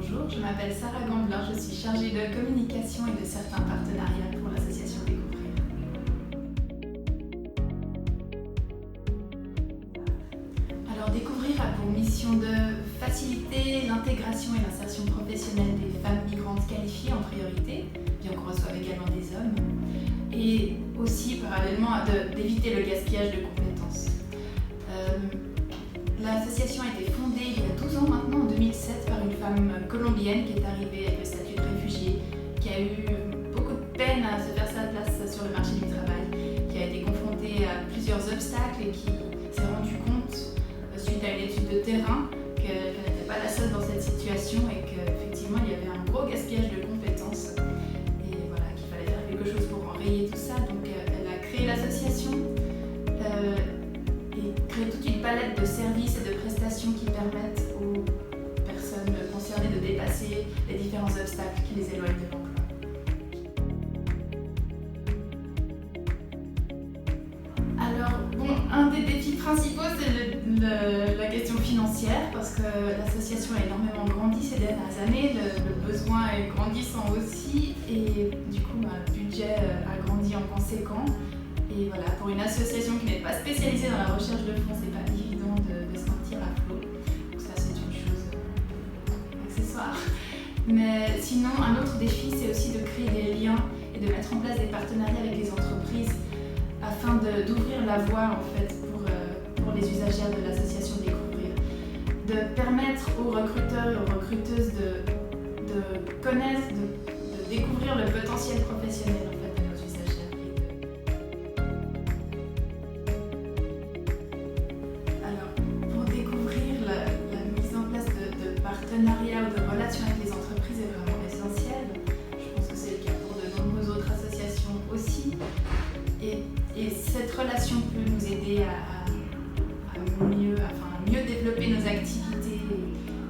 Bonjour, je m'appelle Sarah Gamblin, je suis chargée de communication et de certains partenariats pour l'association Découvrir. Alors Découvrir a pour mission de faciliter l'intégration et l'insertion professionnelle des femmes migrantes qualifiées en priorité, bien qu'on reçoive également des hommes, et aussi parallèlement d'éviter le gaspillage de compétences. L'association a été fondée il y a 12 ans maintenant, en 2007, par une femme colombienne qui est arrivée avec le statut de réfugiée, qui a eu beaucoup de peine à se faire sa place sur le marché du travail, qui a été confrontée à plusieurs obstacles et qui s'est rendue compte, suite à une étude de terrain, qu'elle n'était pas la seule dans cette situation et qu'effectivement il y avait un gros gaspillage de compétences et voilà, qu'il fallait faire quelque chose pour enrayer tout ça. Donc elle a créé l'association et créé toute une palette de services et de prestations qui permettent aux personnes concernées de dépasser les différents obstacles qui les éloignent de l'emploi. Alors, un des défis principaux, c'est la question financière, parce que l'association a énormément grandi ces dernières années, le besoin est grandissant aussi, et du coup, le budget a grandi en conséquence. Et voilà, pour une association qui n'est pas spécialisée dans la recherche de fonds, c'est pas évident de se sentir à flot. Donc ça, c'est une chose accessoire. Mais sinon, un autre défi, c'est aussi de créer des liens et de mettre en place des partenariats avec les entreprises afin d'ouvrir la voie en fait pour les usagères de l'association Découvrir. De permettre aux recruteurs et aux recruteuses de connaître, de découvrir le potentiel professionnel en fait de nos usagères. Partenariat ou de relation avec les entreprises est vraiment essentiel. Je pense que c'est le cas pour de nombreuses autres associations aussi. Et cette relation peut nous aider à mieux développer nos activités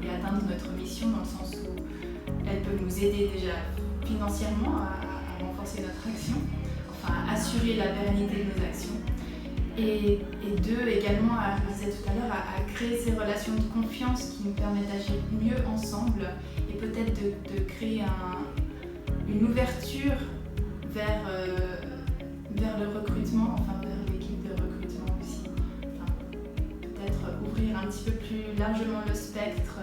et atteindre notre mission, dans le sens où elle peut nous aider déjà financièrement à renforcer notre action, enfin à assurer la pérennité de nos actions. Et deux, également, je disais tout à l'heure, à créer ces relations de confiance qui nous permettent d'agir mieux ensemble et peut-être de créer une ouverture vers le recrutement, enfin vers l'équipe de recrutement aussi. Enfin, peut-être ouvrir un petit peu plus largement le spectre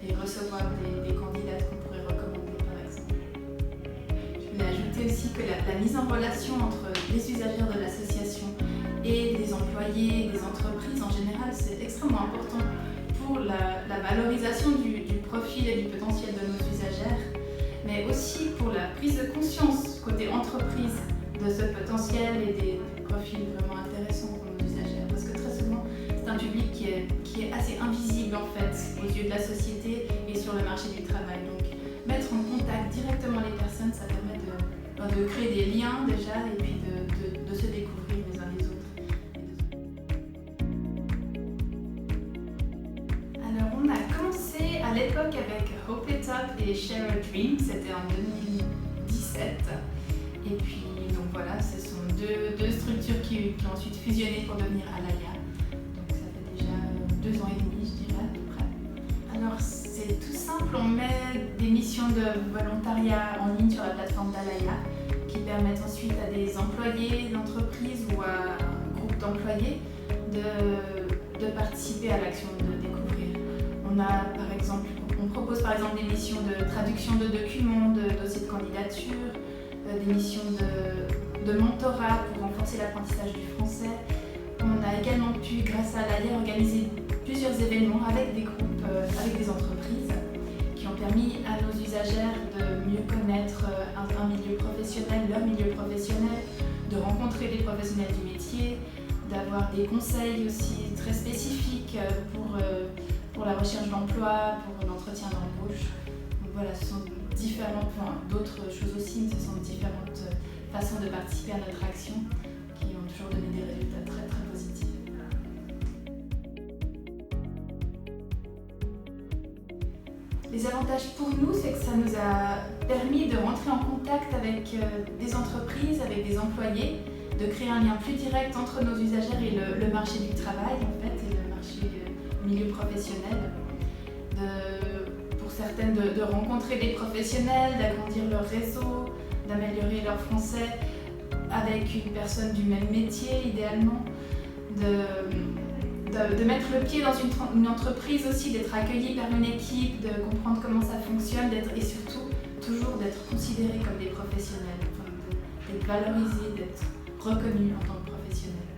et recevoir des candidates qu'on pourrait recommander par exemple. Je voulais ajouter aussi que la mise en relation entre les usagères de l'association et des employés, des entreprises en général, c'est extrêmement important pour la valorisation du profil et du potentiel de nos usagères, mais aussi pour la prise de conscience côté entreprise de ce potentiel et des profils vraiment intéressants pour nos usagères. Parce que très souvent, c'est un public qui est assez invisible en fait aux yeux de la société et sur le marché du travail. Donc mettre en contact directement les personnes, ça permet de créer des liens déjà et puis de se découvrir les uns les autres. On a commencé à l'époque avec Hope It Up et Share a Dream, c'était en 2017. Et puis donc voilà, ce sont deux structures qui ont ensuite fusionné pour devenir Alaya. Donc ça fait déjà 2 ans et demi, je dirais à peu près. Alors c'est tout simple, on met des missions de volontariat en ligne sur la plateforme d'Alaya qui permettent ensuite à des employés d'entreprise ou à un groupe d'employés de participer à l'action de Découvrir. On propose par exemple des missions de traduction de documents, de dossiers de candidature, des missions de mentorat pour renforcer l'apprentissage du français. On a également pu, grâce à l'ALIA, organiser plusieurs événements avec des groupes, avec des entreprises qui ont permis à nos usagères de mieux connaître un milieu professionnel, leur milieu professionnel, de rencontrer des professionnels du métier, d'avoir des conseils aussi très spécifiques pour la recherche d'emploi, pour l'entretien d'embauche. Donc voilà, ce sont différents points, d'autres choses aussi, mais ce sont différentes façons de participer à notre action qui ont toujours donné des résultats très très positifs. Les avantages pour nous, c'est que ça nous a permis de rentrer en contact avec des entreprises, avec des employés, de créer un lien plus direct entre nos usagères et le marché du travail en fait, et le milieu professionnel. Pour certaines de rencontrer des professionnels, d'agrandir leur réseau, d'améliorer leur français avec une personne du même métier idéalement, de mettre le pied dans une entreprise aussi, d'être accueilli par une équipe, de comprendre comment ça fonctionne, et surtout toujours d'être considéré comme des professionnels, enfin, d'être valorisé, d'être reconnu en tant que professionnel.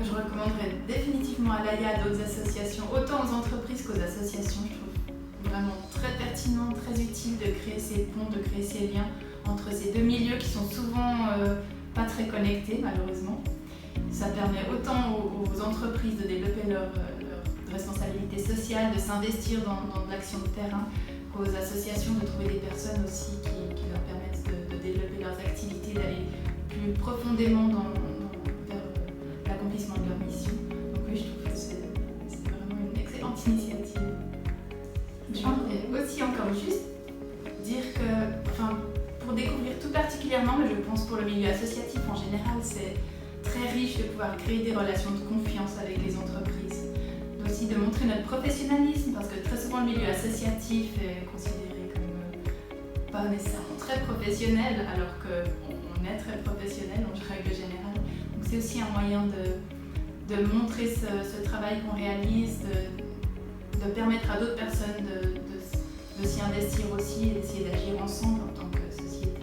Je recommanderais définitivement à l'AIA d'autres associations, autant aux entreprises qu'aux associations. Je trouve vraiment très pertinent, très utile de créer ces ponts, de créer ces liens entre ces deux milieux qui sont souvent pas très connectés malheureusement. Ça permet autant aux entreprises de développer leur responsabilité sociale, de s'investir dans l'action de terrain, qu'aux associations de trouver des personnes aussi qui leur permettent de développer leurs activités, d'aller plus profondément vers l'accomplissement de leur mission. Donc oui, je trouve que c'est vraiment une excellente initiative. Je voudrais aussi encore juste dire que, pour découvrir tout particulièrement, mais je pense pour le milieu associatif en général, c'est très riche de pouvoir créer des relations de confiance avec les entreprises. Aussi de montrer notre professionnalisme, parce que très souvent le milieu associatif est considéré comme pas nécessairement très professionnel, alors qu'on est très professionnel en règle générale. Donc c'est aussi un moyen de montrer ce travail qu'on réalise, de permettre à d'autres personnes de s'y investir aussi et d'essayer d'agir ensemble en tant que société.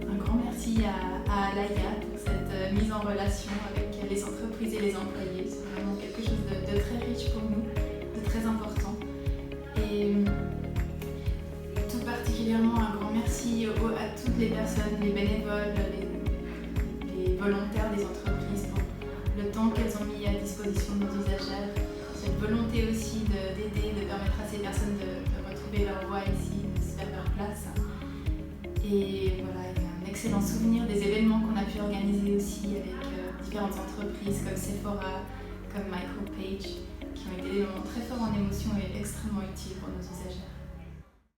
Un grand merci à l'AIA pour cette mise en relation avec les entreprises et les employés. C'est vraiment quelque chose de très riche pour nous, de très important. Et tout particulièrement un grand merci à toutes les personnes, les bénévoles, les volontaires des entreprises pour le temps qu'elles ont mis à disposition de nos usagères, cette volonté aussi d'aider, de permettre à ces personnes de retrouver leur voie ici, de se faire leur place. Et voilà, il y a un excellent souvenir des événements qu'on a pu organiser aussi avec différentes entreprises comme Sephora, comme Michael Page, qui ont été des moments très forts en émotion et extrêmement utiles pour nos usagères.